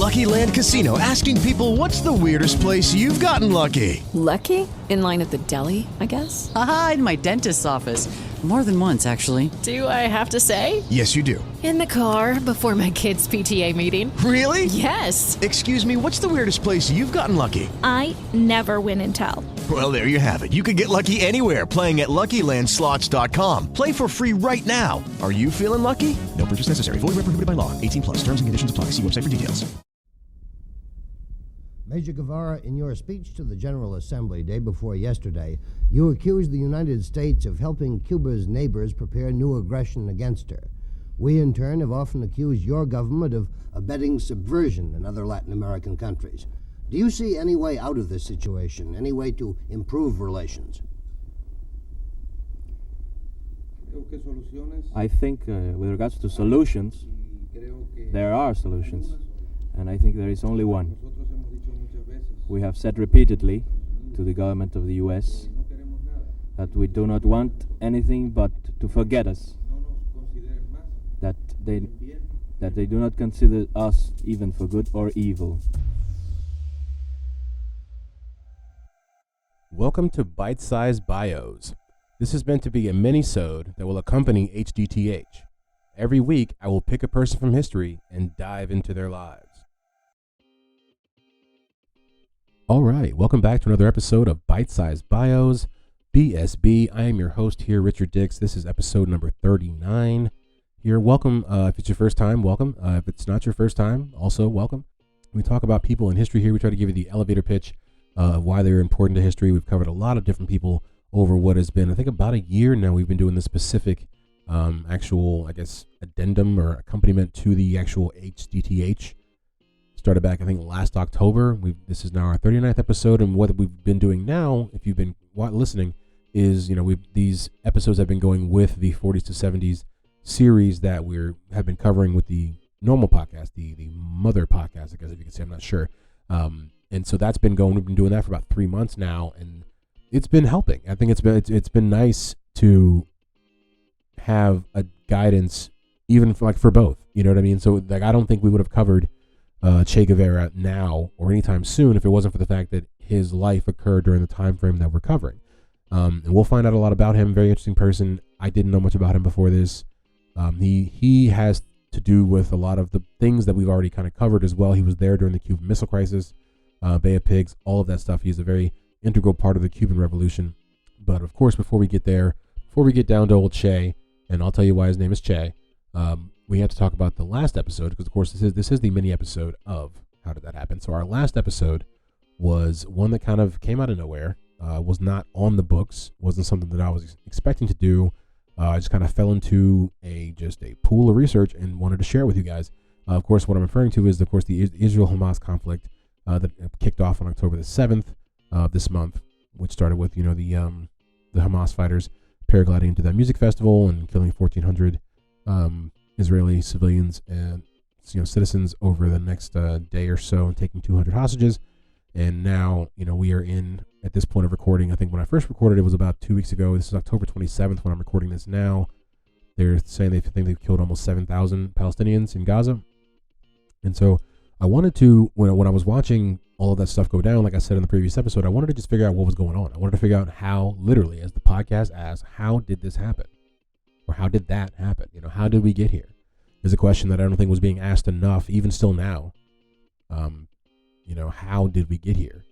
Lucky Land Casino, asking people, what's the weirdest place you've gotten lucky? Lucky? In line at the deli, I guess? Aha, in my dentist's office. More than once, actually. Do I have to say? Yes, you do. In the car before my kids' PTA meeting. Really? Yes. Excuse me, what's the weirdest place you've gotten lucky? I never win and tell. Well, there you have it. You can get lucky anywhere, playing at LuckyLandSlots.com. Play for free right now. Are you feeling lucky? No purchase necessary. Void where prohibited by law. 18 plus. Terms and conditions apply. See website for details. Major Guevara, in your speech to the General Assembly day before yesterday, you accused the United States of helping Cuba's neighbors prepare new aggression against her. We, in turn, have often accused your government of abetting subversion in other Latin American countries. Do you see any way out of this situation, any way to improve relations? I think with regards to solutions, there are solutions, and I think there is only one. We have said repeatedly to the government of the U.S. that we do not want anything but to forget us, that they do not consider us even for good or evil. Welcome to Bite-Sized Bios. This is meant to be a mini-sode that will accompany HDTH. Every week, I will pick a person from history and dive into their lives. All right, welcome back to another episode of Bite-Sized Bios, BSB. I am your host here, Richard Dix. This is episode number 39 here. Welcome. If it's your first time, welcome. If it's not your first time, also welcome. We talk about people in history here. We try to give you the elevator pitch of why they're important to history. We've covered a lot of different people over what has been, I think, about a year now. We've been doing this specific actual, I guess, addendum or accompaniment to the actual HDTH. Started back, I think, last October. This is now our 39th episode, and what we've been doing now, if you've been listening, is these episodes have been going with the 40s to 70s series that have been covering with the normal podcast, the mother podcast, I guess, if you can say. I'm not sure. And so that's been going. We've been doing that for about 3 months now, and it's been helping. I think it's been nice to have a guidance, even for both. You know what I mean? So I don't think we would have covered Che Guevara now or anytime soon if it wasn't for the fact that his life occurred during the time frame that we're covering. And we'll find out a lot about him. Very interesting person. I didn't know much about him before this. He has to do with a lot of the things that we've already kind of covered as well. He was there during the Cuban Missile Crisis, Bay of Pigs, all of that stuff. He's a very integral part of the Cuban Revolution. But of course, before we get down to old Che, and I'll tell you why his name is Che, we have to talk about the last episode, because of course this is the mini episode of How Did That Happen? So our last episode was one that kind of came out of nowhere, was not on the books, wasn't something that I was expecting to do. I just kind of fell into a pool of research and wanted to share with you guys. Of course, what I'm referring to is, of course, the Israel-Hamas conflict that kicked off on October the 7th of this month, which started with the Hamas fighters paragliding into that music festival and killing 1,400 Israeli civilians and citizens over the next day or so, and taking 200 hostages. And now we are in, at this point of recording, I think when I first recorded it was about 2 weeks ago. This is October 27th when I'm recording this now. They're saying they think they've killed almost 7,000 Palestinians in Gaza. And so I wanted to, when I was watching all of that stuff go down, like I said in the previous episode, I wanted to just figure out what was going on. I wanted to figure out how, literally, as the podcast asks, how did this happen? Or how did that happen? How did we get here? Is a question that I don't think was being asked enough, even still now. How did we get here?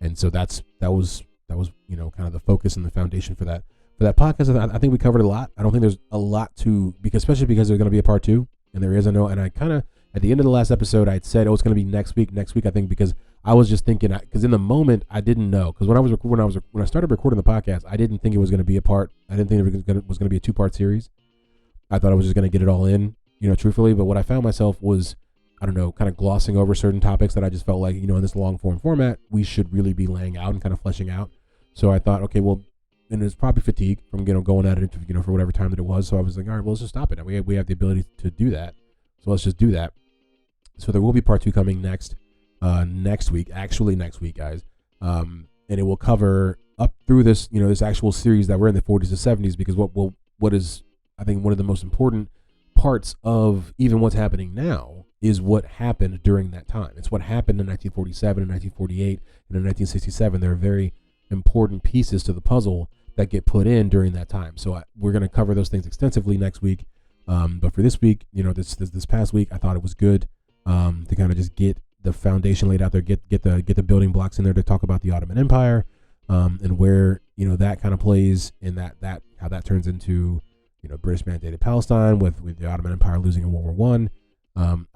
And so that was kind of the focus and the foundation for that podcast. I think we covered a lot. I don't think there's a lot to, especially because there's going to be a part 2, and there is. I know, and I kind of at the end of the last episode I had said, it's going to be next week. I think because I was just thinking, because in the moment I didn't know, because when I started recording the podcast, I didn't think it was going to be a part. I didn't think it was going to be a 2-part series. I thought I was just going to get it all in, truthfully. But what I found myself was, I don't know, kind of glossing over certain topics that I just felt like, in this long form format, we should really be laying out and kind of fleshing out. So I thought, okay, well, and it's probably fatigue from, going at it, for whatever time that it was. So I was like, all right, well, let's just stop it. We have the ability to do that. So let's just do that. So there will be part 2 coming next week, guys. And it will cover up through this, this actual series that we're in the 40s to 70s, because what is, I think, one of the most important parts of even what's happening now is what happened during that time. It's what happened in 1947 and 1948 and in 1967. There are very important pieces to the puzzle that get put in during that time. So we're going to cover those things extensively next week. But for this week, this past week, I thought it was good to kind of just get the foundation laid out there, get the building blocks in there to talk about the Ottoman Empire, and where that kind of plays in that how that turns into British mandated Palestine with the Ottoman Empire losing in World War One. And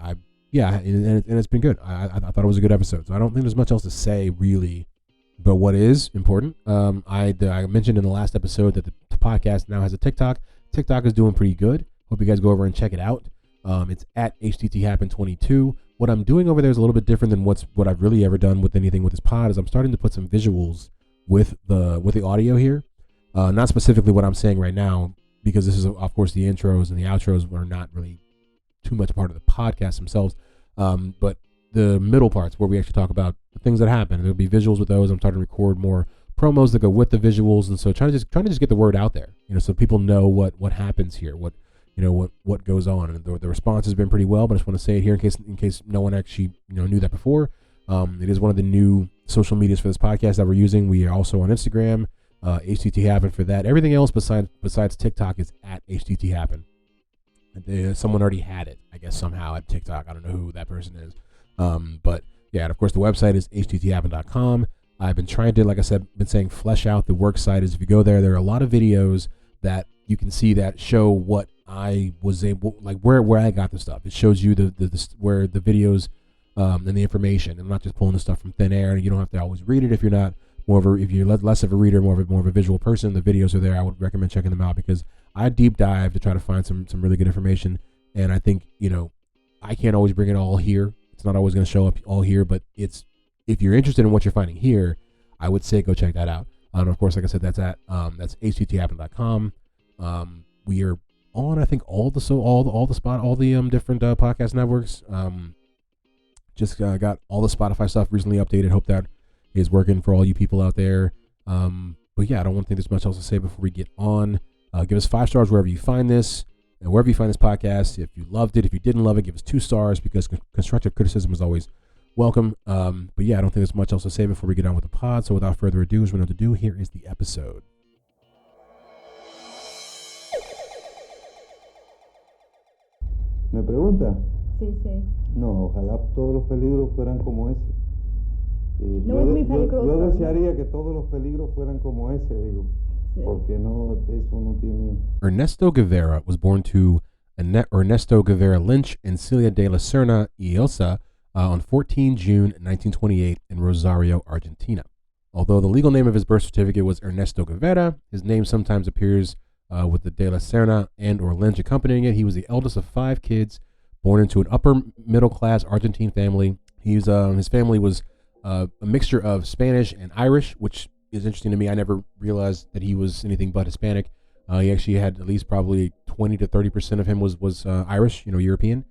it's been good. I thought it was a good episode. So I don't think there's much else to say really. But what is important, I mentioned in the last episode that the podcast now has a TikTok. TikTok is doing pretty good. Hope you guys go over and check it out. It's at HTTHappen22. What I'm doing over there is a little bit different than what I've really ever done with anything with this pod. Is I'm starting to put some visuals with the audio here. Not specifically what I'm saying right now, because this is of course the intros and the outros are not really too much part of the podcast themselves. But the middle parts where we actually talk about the things that happen. There'll be visuals with those. I'm starting to record more promos that go with the visuals, and so trying to just get the word out there, so people know what happens here, what goes on. And the response has been pretty well, but I just want to say it here in case no one actually knew that before. It is one of the new social medias for this podcast that we're using. We are also on Instagram, HTT Happen for that. Everything else besides TikTok is at HTT Happen. Someone already had it, I guess, somehow at TikTok. I don't know who that person is. But yeah, and of course the website is htthappen.com. I've been trying to, like I said, flesh out the work site. Is if you go there are a lot of videos that you can see that show what I was able, like where I got the stuff. It shows you the where the videos and the information. I'm not just pulling the stuff from thin air. You don't have to always read it if you're not if you're less of a reader, more of a visual person. The videos are there. I would recommend checking them out because I deep dive to try to find some really good information. And I think I can't always bring it all here. It's not always going to show up all here, but if you're interested in what you're finding here, I would say go check that out. And of course, like I said, that's htthappen.com. We are on, I think, all the different podcast networks. Just got all the Spotify stuff recently updated. Hope that is working for all you people out there. But yeah, I don't think there's much else to say before we get on. Give us 5 stars wherever you find this. And wherever you find this podcast, if you loved it, if you didn't love it, give us 2 stars because constructive criticism is always welcome. But yeah, I don't think there's much else to say before we get on with the pod. So without further ado, as we know what to do, here is the episode. ¿Me pregunta? Sí, sí. No, ojalá todos los peligros fueran como ese. No es muy peligroso. Yo desearía que todos los peligros fueran como ese, digo. Porque no, eso no tiene... Ernesto Guevara was born to Ernesto Guevara Lynch and Celia de la Serna y Ilsa on 14 June 1928 in Rosario, Argentina. Although the legal name of his birth certificate was Ernesto Guevara, his name sometimes appears with the de la Serna and or Lynch accompanying it. He was the eldest of 5 kids born into an upper middle class Argentine family. His family was a mixture of Spanish and Irish, which is interesting to me. I never realized that he was anything but Hispanic. He actually had at least probably 20 to 30% of him was Irish, European.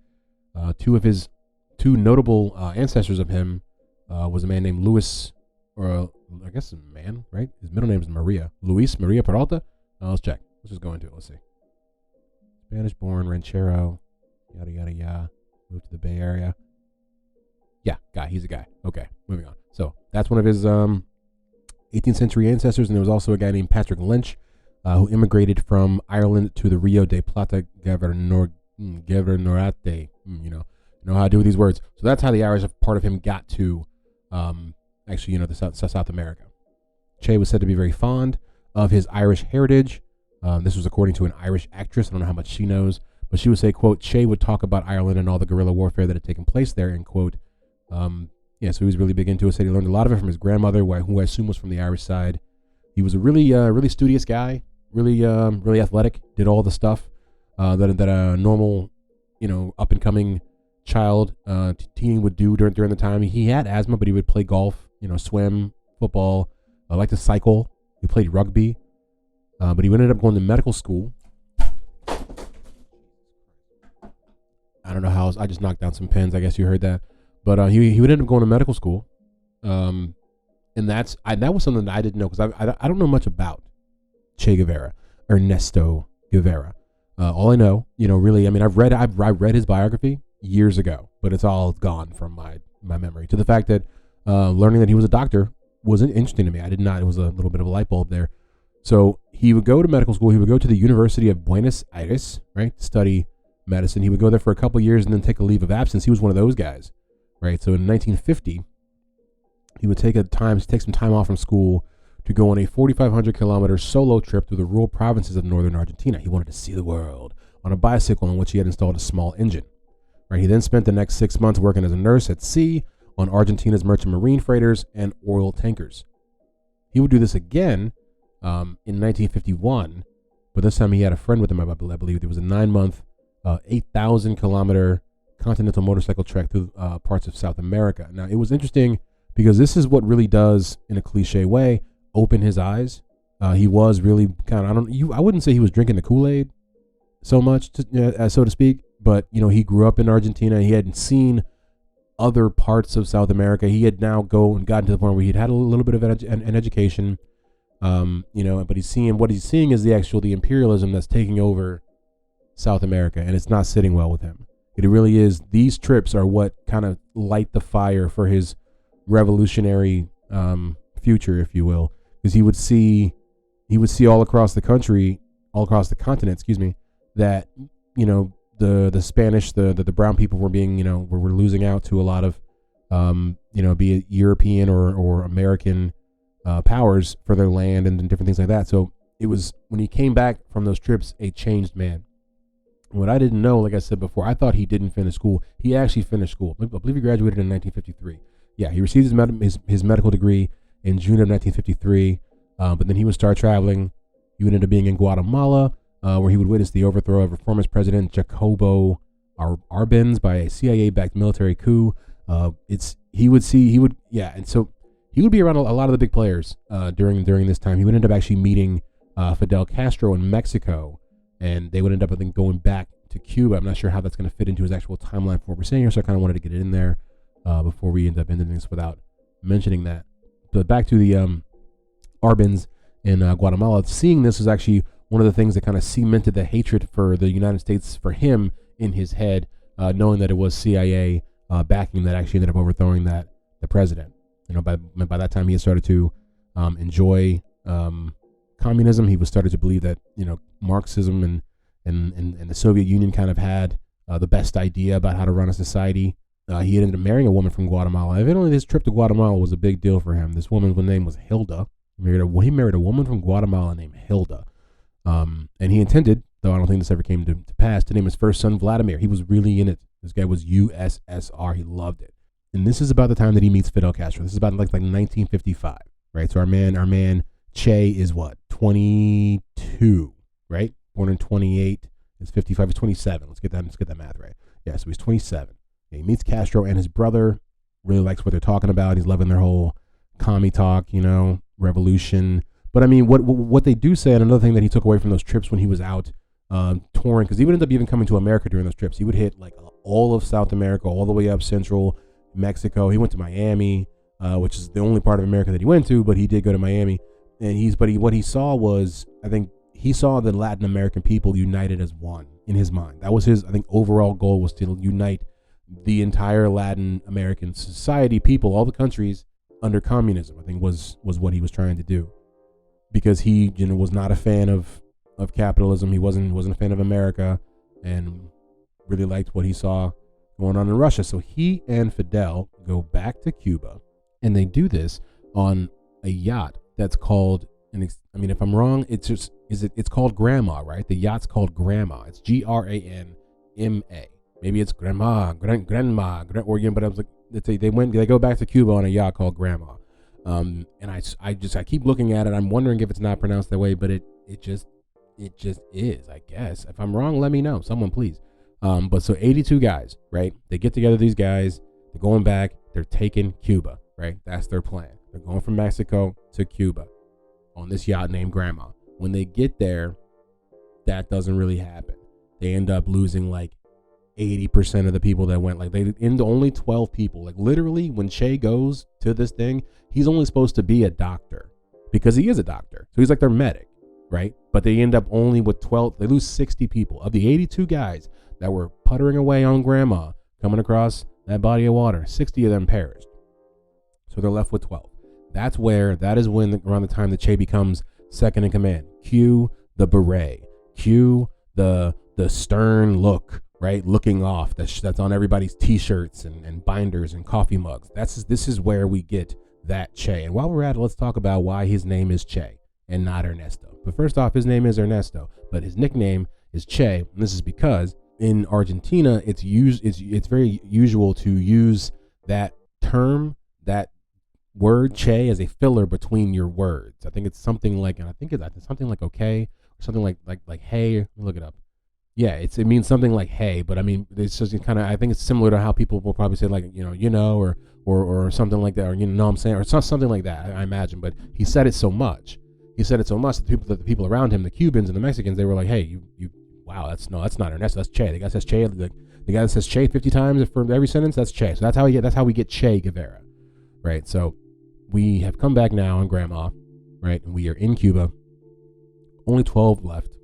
Two notable ancestors of him was a man named Luis, or I guess a man, right? His middle name is Maria. Luis Maria Peralta. Let's check. Let's just go into it. Let's see. Spanish born, ranchero, yada, yada, yada. Moved to the Bay Area. Yeah, guy. He's a guy. Okay, moving on. So that's one of his 18th century ancestors, and there was also a guy named Patrick Lynch who immigrated from Ireland to the Rio de Plata Governorate. You know how I do with these words. So that's how the Irish part of him got to the South America. Che was said to be very fond of his Irish heritage. This was according to an Irish actress. I don't know how much she knows, but she would say, quote, Che would talk about Ireland and all the guerrilla warfare that had taken place there, end quote. So he was really big into it. Said he learned a lot of it from his grandmother, who I assume was from the Irish side. He was a really studious guy, really athletic. Did all the stuff that a normal, up and coming child teen would do during the time. He had asthma, but he would play golf, swim, football. Liked to cycle. He played rugby, but he ended up going to medical school. I don't know how. I just knocked down some pens. I guess you heard that. But he would end up going to medical school, and that was something that I didn't know because I don't know much about Che Guevara, Ernesto Guevara. All I know, really, I mean, I've read his biography years ago, but it's all gone from my memory. To the fact that learning that he was a doctor was interesting to me. I did not. It was a little bit of a light bulb there. So he would go to medical school. He would go to the University of Buenos Aires, right, to study medicine. He would go there for a couple of years and then take a leave of absence. He was one of those guys, right? So in 1950, he would take some time off from school to go on a 4,500 kilometer solo trip through the rural provinces of northern Argentina. He wanted to see the world on a bicycle in which he had installed a small engine. Right? He then spent the next 6 months working as a nurse at sea on Argentina's merchant marine freighters and oil tankers. He would do this again in 1951, but this time he had a friend with him, I believe. It was a 9-month, 8,000 kilometer continental motorcycle trek through parts of South America. Now, it was interesting because this is what really does, in a cliche way, open his eyes. He was really kind of, I wouldn't say he was drinking the Kool-Aid so much, so to speak, but, he grew up in Argentina. He hadn't seen other parts of South America. He had now gotten to the point where he'd had a little bit of an education, but what he's seeing is the imperialism that's taking over South America, and it's not sitting well with him. It really is. These trips are what kind of light the fire for his revolutionary future, if you will, because he would see all across the continent, that the Spanish, the brown people were being, were losing out to a lot of, be it European or American powers for their land and different things like that. So it was, when he came back from those trips, a changed man. What I didn't know, like I said before, I thought he didn't finish school. He actually finished school. I believe he graduated in 1953. Yeah, he received his medical degree in June of 1953, but then he would start traveling. He would end up being in Guatemala, where he would witness the overthrow of reformist President Jacobo Arbenz by a CIA-backed military coup. And so he would be around a lot of the big players during this time. He would end up actually meeting Fidel Castro in Mexico, and they would end up, I think, going back to Cuba. I'm not sure how that's going to fit into his actual timeline for what we're saying here, so I kind of wanted to get it in there before we end up ending this without mentioning that. But back to the Arbenz in Guatemala, seeing this was actually one of the things that kind of cemented the hatred for the United States for him in his head, knowing that it was CIA backing that actually ended up overthrowing the president. By that time he had started to enjoy communism. He was started to believe that Marxism and the Soviet Union kind of had the best idea about how to run a society. He ended up marrying a woman from Guatemala. Evidently, this trip to Guatemala was a big deal for him. This woman's name was Hilda. He married a woman from Guatemala named Hilda. And he intended, though I don't think this ever came to pass, to name his first son Vladimir. He was really in it. This guy was USSR. He loved it. And this is about the time that he meets Fidel Castro. This is about like 1955, right? So our man Che is what, 22, right? Born in 28. It's 55. It's 27. Let's get that math right. Yeah, so he's 27. Yeah, he meets Castro, and his brother really likes what they're talking about. He's loving their whole commie talk, revolution. But I mean, what they do say, and another thing that he took away from those trips when he was out touring, because he would end up even coming to America during those trips. He would hit like all of South America, all the way up Central Mexico. He went to Miami, which is the only part of America that he went to, but he did go to Miami. And what he saw was, I think he saw the Latin American people united as one in his mind. That was his, I think, overall goal, was to unite the entire Latin American society, people, all the countries under communism, I think was what he was trying to do. Because he, was not a fan of capitalism. He wasn't a fan of America, and really liked what he saw going on in Russia. So he and Fidel go back to Cuba, and they do this on a yacht that's called, if I'm wrong, it's called Grandma, right? The yacht's called Grandma. It's Granma. Maybe it's Grandma, or but I was like, they go back to Cuba on a yacht called Grandma. And I keep looking at it. I'm wondering if it's not pronounced that way, but it just is, I guess. If I'm wrong, let me know. Someone please. But so 82 guys, right? They get together, these guys, they're going back, they're taking Cuba, right? That's their plan. They're going from Mexico to Cuba on this yacht named Grandma. When they get there, that doesn't really happen. They end up losing like 80% of the people that went. Like, they end only 12 people. Like, literally, when Che goes to this thing, he's only supposed to be a doctor, because he is a doctor. So he's like their medic, right? but they end up only with 12. They lose 60 people. Of the 82 guys that were puttering away on Grandma, coming across that body of water, 60 of them perished. So they're left with 12. That is when, around the time that Che becomes second in command. Cue the beret. Cue the stern look, right? Looking off. That's on everybody's t-shirts and binders and coffee mugs. This is where we get that Che. And while we're at it, let's talk about why his name is Che and not Ernesto. But first off, his name is Ernesto, but his nickname is Che. And this is because in Argentina, it's very usual to use that term, that word Che, as a filler between your words. I think it's something like, something like okay, or something like hey. Let me look it up. Yeah, it means something like hey, but I mean, it's just kind of, I think it's similar to how people will probably say like, or something like that, or you know what I'm saying, or something like that, I imagine. But he said it so much that the people around him, the Cubans and the Mexicans, they were like, hey, you wow, that's not Ernesto, that's Che. The guy says Che, the guy that says Che 50 times for every sentence, that's Che. So that's how we get Che Guevara, right? So we have come back now on Grandma, right? And we are in Cuba. Only 12 left,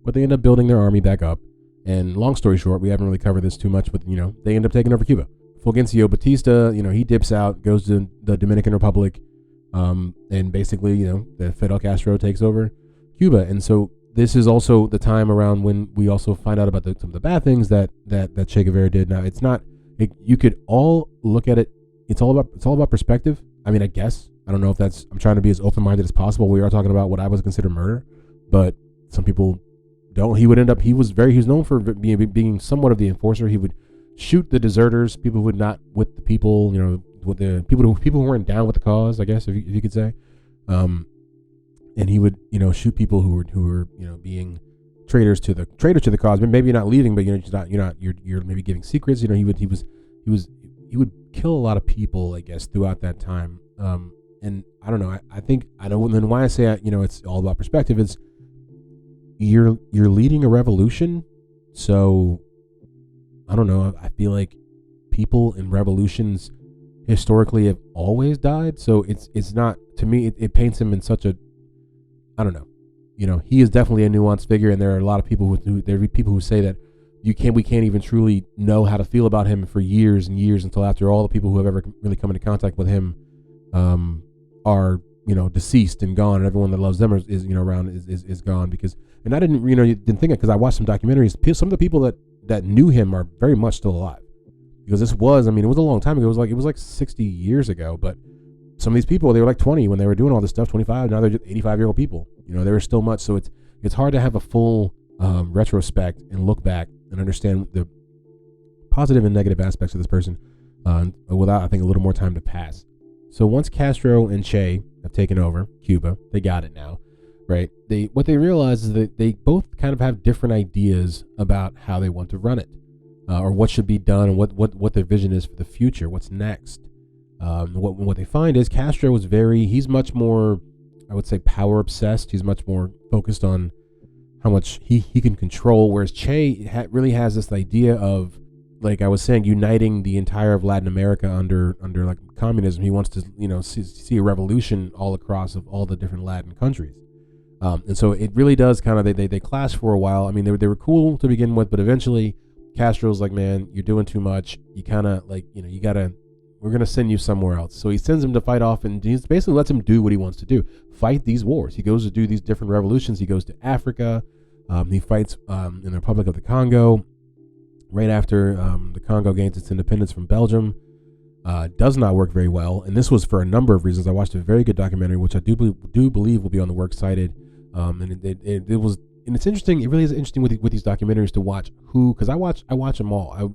but they end up building their army back up. And long story short, we haven't really covered this too much, but they end up taking over Cuba. Fulgencio Batista, he dips out, goes to the Dominican Republic, and basically, the Fidel Castro takes over Cuba. And so this is also the time around when we also find out about some of the bad things that Che Guevara did. Now, it's not, you could all look at it. It's all about perspective. I mean, I guess, I don't know if I'm trying to be as open-minded as possible. We are talking about what I would consider murder, but some people don't. He was known for being somewhat of the enforcer. He would shoot the deserters, people who would not with the people, with the people who weren't down with the cause, I guess, if you could say. And he would, shoot people who were being traitors to the cause, but maybe not leading, but you're maybe giving secrets. He would kill a lot of people, I guess, throughout that time. And I don't know. I know. And then why I say it's all about perspective is you're leading a revolution, so I don't know. I feel like people in revolutions historically have always died, so it's not, to me, it paints him in such a, I don't know. He is definitely a nuanced figure, and there are a lot of people who say that we can't even truly know how to feel about him for years and years until after all the people who have ever really come into contact with him are deceased and gone, and everyone that loves them is around is gone. Because, and I didn't think it, because I watched some documentaries. Some of the people that knew him are very much still alive, because it was a long time ago. It was like 60 years ago, but some of these people, they were like 20 when they were doing all this stuff, 25, now they're just 85-year-old people. There was still much, so it's hard to have a full retrospect and look back and understand the positive and negative aspects of this person without, I think, a little more time to pass. So once Castro and Che have taken over Cuba, they got it now, right? What they realize is that they both kind of have different ideas about how they want to run it, or what should be done, and what their vision is for the future, what's next. What they find is Castro he's much more, I would say, power obsessed. He's much more focused on how much he can control, whereas Che really has this idea of, like I was saying, uniting the entire of Latin America under like communism. He wants to see a revolution all across of all the different Latin countries, and so it really does kind of they clash for a while. I mean, they were cool to begin with, but eventually Castro's like, man, you're doing too much. You kind of like we're gonna send you somewhere else. So he sends him to fight off, and he basically lets him do what he wants to do, fight these wars. He goes to do these different revolutions. He goes to Africa. He fights in the Republic of the Congo right after the Congo gains its independence from Belgium. Does not work very well, and this was for a number of reasons. I watched a very good documentary, which I do believe will be on the Works Cited, and it's interesting. It really is interesting with these documentaries to watch because I watch them all.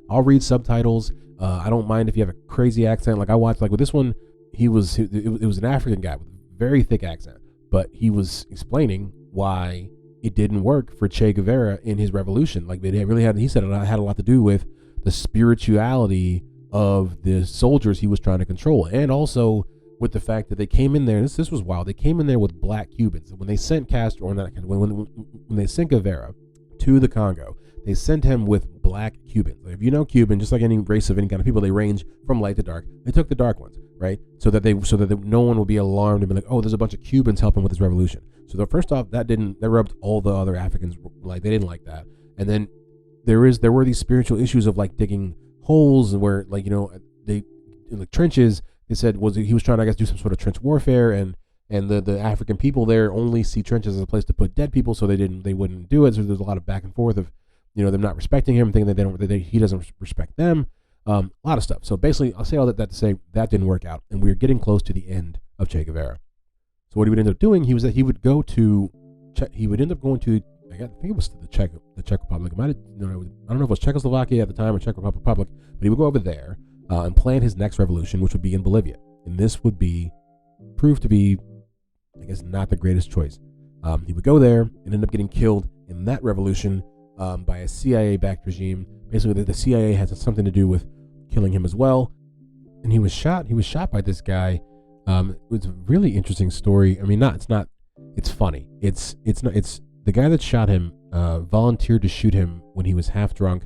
I'll read subtitles. I don't mind if you have a crazy accent. Like I watched, like with this one, it was an African guy with a very thick accent, but he was explaining why it didn't work for Che Guevara in his revolution. Like he said it had a lot to do with the spirituality of the soldiers he was trying to control, and also with the fact that they came in there. This was wild. They came in there with black Cubans. When they sent Castro, or not, when they sent Guevara to the Congo they sent him with black Cubans. Like, if you know Cuban, just like any race of any kind of people, they range from light to dark. They took the dark ones, right? So that no one will be alarmed and be like, oh, there's a bunch of Cubans helping with this revolution. So first off, that rubbed all the other Africans, like, they didn't like that. And then there were these spiritual issues of like digging holes and where, like, they in the trenches. They said he was trying to, I guess, do some sort of trench warfare, and the African people there only see trenches as a place to put dead people, so they wouldn't do it. So there's a lot of back and forth of, them not respecting him, thinking that he doesn't respect them. A lot of stuff. So basically, I'll say all that to say that didn't work out, and we're getting close to the end of Che Guevara. So what he would end up doing, he would end up going to, I think it was the Czech Republic. I don't know if it was Czechoslovakia at the time or Czech Republic, but he would go over there and plan his next revolution, which would be in Bolivia. And this would prove to be, I guess, not the greatest choice. He would go there and end up getting killed in that revolution by a CIA-backed regime. Basically, the CIA has something to do with killing him as well. And he was shot. He was shot by this guy. It was a really interesting story. I mean, it's funny. It's the guy that shot him volunteered to shoot him when he was half drunk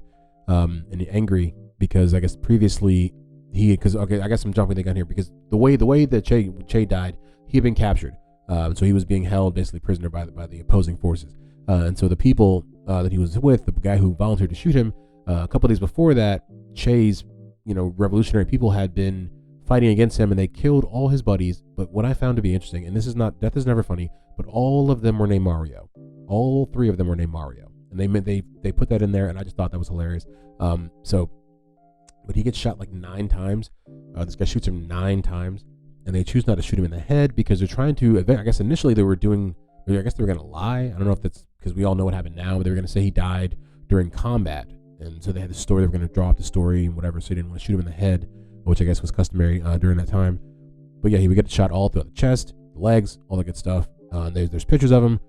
and angry because I guess previously I guess I'm jumping the gun here because the way that Che died, he had been captured. So he was being held basically prisoner by the opposing forces. And so the people that he was with, the guy who volunteered to shoot him, a couple of days before that, Che's revolutionary people had been fighting against him, and they killed all his buddies. But what I found to be interesting, and death is never funny, but all of them were named Mario. All three of them were named Mario, and they put that in there, and I just thought that was hilarious. But he gets shot like 9 times. This guy shoots him 9 times, and they choose not to shoot him in the head because they're trying to. I guess initially they were going to lie. I don't know if that's because we all know what happened now, but they were going to say he died during combat, and so they had the story. They were going to draw up the story and whatever, so they didn't want to shoot him in the head, which I guess was customary during that time. But yeah, he would get shot all throughout the chest, the legs, all that good stuff. There's pictures of him,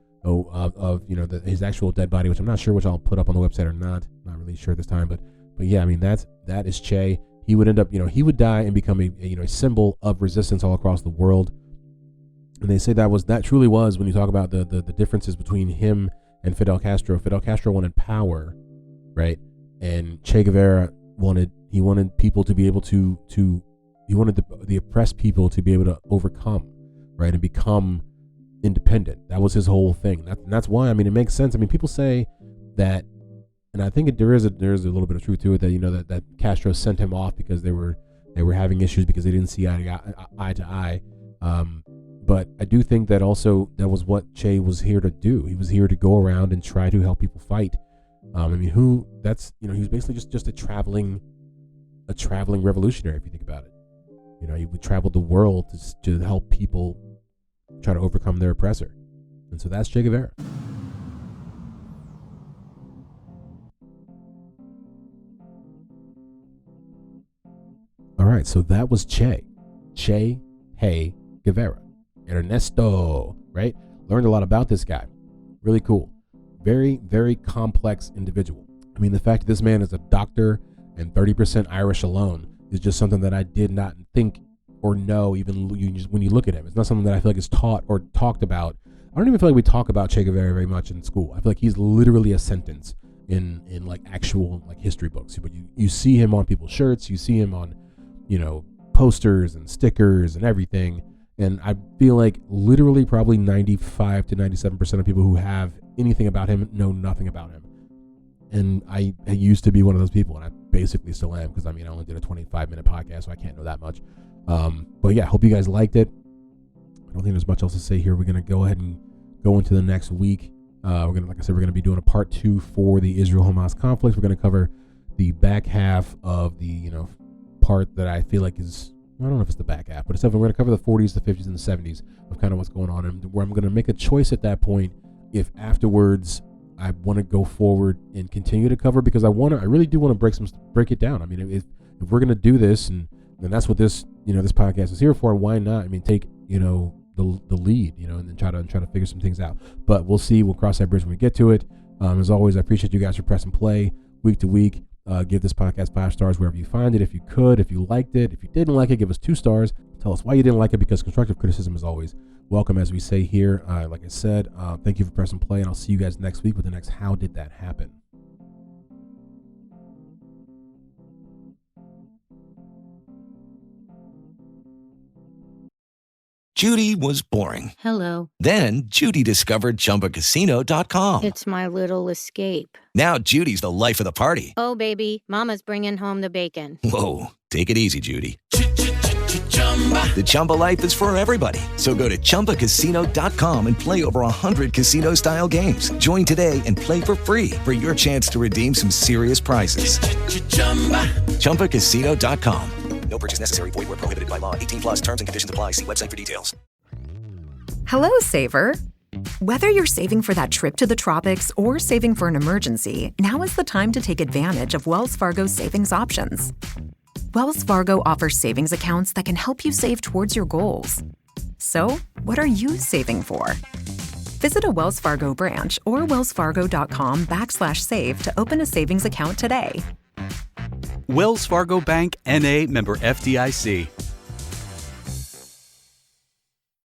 his actual dead body, which I'm not sure which I'll put up on the website or not. Not really sure this time, but yeah, I mean that is Che. He would end up, he would die and become a symbol of resistance all across the world. And they say that truly was, when you talk about the differences between him and Fidel Castro. Fidel Castro wanted power, right? And Che Guevara wanted people to be able to he wanted the oppressed people to be able to overcome, right, and become independent. That was his whole thing. That's why, I mean, it makes sense. I mean, people say that, and I think there is a little bit of truth to it, that that Castro sent him off because they were having issues because they didn't see eye to eye. But I do think that also that was what Che was here to do. He was here to go around and try to help people fight. I mean, he was basically just a traveling revolutionary, if you think about it. He would travel the world to help people try to overcome their oppressor. And so that's Che Guevara. All right, so that was Che Guevara. Ernesto, right? Learned a lot about this guy. Really cool. Very, very complex individual. I mean, the fact that this man is a doctor and 30% Irish alone is just something that I did not think or know, even when you look at him. It's not something that I feel like is taught or talked about. I don't even feel like we talk about Che Guevara very much in school. I feel like he's literally a sentence in like actual like history books. But you see him on people's shirts, you see him on, posters and stickers and everything. And I feel like literally probably 95 to 97% of people who have anything about him know nothing about him. And I used to be one of those people, and I basically still am, because I only did a 25-minute podcast, so I can't know that much. But yeah, hope you guys liked it. I don't think there's much else to say here. We're going to go ahead and go into the next week. We're going to be doing a part 2 for the Israel-Hamas conflict. We're going to cover the back half of the, part that I feel like is, I don't know if it's the back half, but it's something we're going to cover the 40s, the 50s, and the 70s of kind of what's going on, and where I'm going to make a choice at that point if afterwards I want to go forward and continue to cover, because I really do want to break it down. I mean, if we're going to do this, and that's what this this podcast is here for, why not? I mean, take the lead, and then try to figure some things out. But we'll see. We'll cross that bridge when we get to it. As always, I appreciate you guys for pressing play week to week. Give this podcast 5 stars wherever you find it, if you could. If you liked it, if you didn't like it, give us 2 stars. Tell us why you didn't like it, because constructive criticism is always welcome, as we say here. Like I said, thank you for pressing play, and I'll see you guys next week with the next How Did That Happen? Judy was boring. Hello. Then Judy discovered ChumbaCasino.com. It's my little escape. Now Judy's the life of the party. Oh, baby, mama's bringing home the bacon. Whoa, take it easy, Judy. The Chumba life is for everybody. So go to ChumbaCasino.com and play over 100 casino-style games. Join today and play for free for your chance to redeem some serious prizes. ChumbaCasino.com. No purchase necessary. Void where prohibited by law. 18 plus terms and conditions apply. See website for details. Hello, Saver. Whether you're saving for that trip to the tropics or saving for an emergency, now is the time to take advantage of Wells Fargo's savings options. Wells Fargo offers savings accounts that can help you save towards your goals. So, what are you saving for? Visit a Wells Fargo branch or wellsfargo.com/save to open a savings account today. Wells Fargo Bank, N.A., member FDIC.